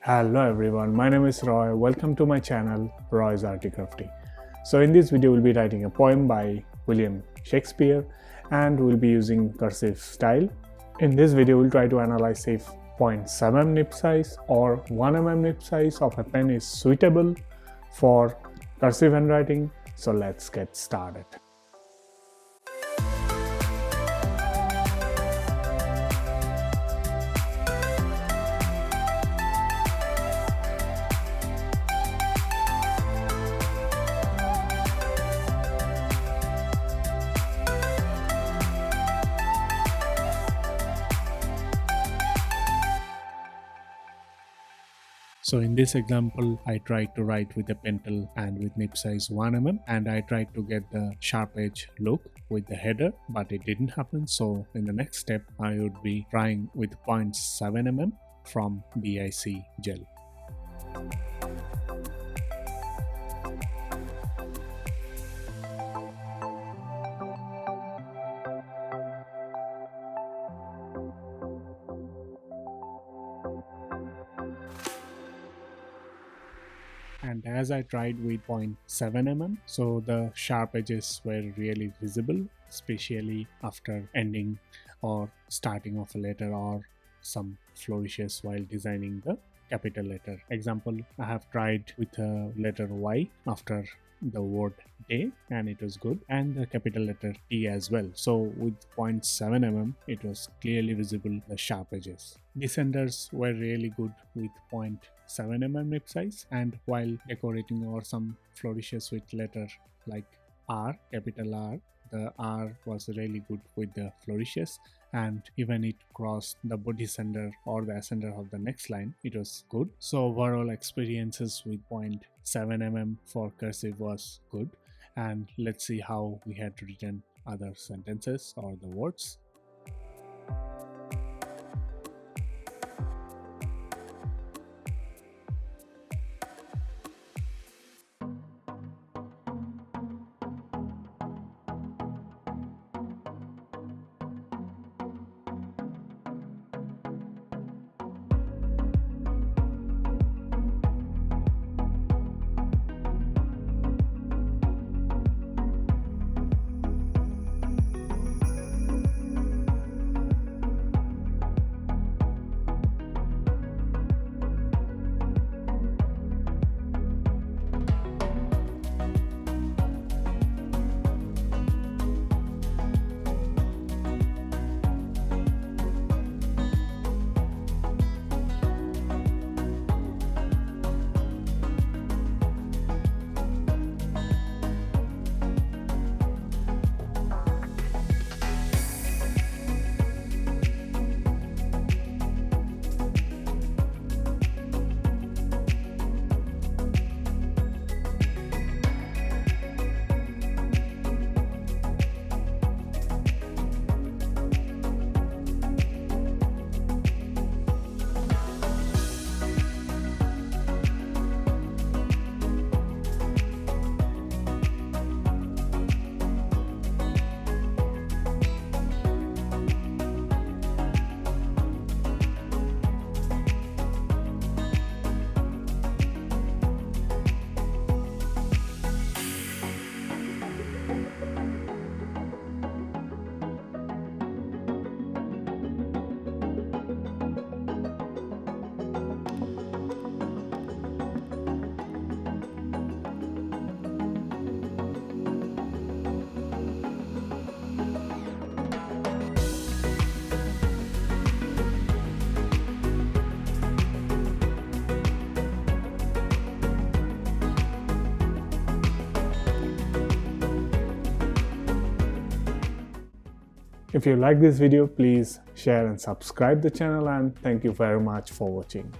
Hello everyone, my name is Roy. Welcome to my channel RoysArtyCrafty. So in this video we'll be writing a poem by William Shakespeare and we'll be using cursive style. In this video we'll try to analyze if 0.7 nib size or 1 mm nib size of a pen is suitable for cursive handwriting. So let's get started. So in this example, I tried to write with a pencil and with nib size 1 mm and I tried to get the sharp edge look with the header, but it didn't happen. So in the next step, I would be trying with 0.7 mm from BIC gel. And as I tried with 0.7 mm, so the sharp edges were really visible, especially after ending or starting of a letter or some flourishes while designing the capital letter. Example, I have tried with a letter Y after the word day and it was good, and the capital letter T as well. So with 0.7 mm it was clearly visible the sharp edges. Descenders were really good with 0.7 mm nib size, and while decorating or some flourishes with letter like R, capital R, the R was really good with the flourishes, and even it crossed the descender or the ascender of the next line, it was good. So overall experiences with 0.7 mm for cursive was good, and let's see how we had written other sentences or the words. If you like this video, please share and subscribe the channel, and thank you very much for watching.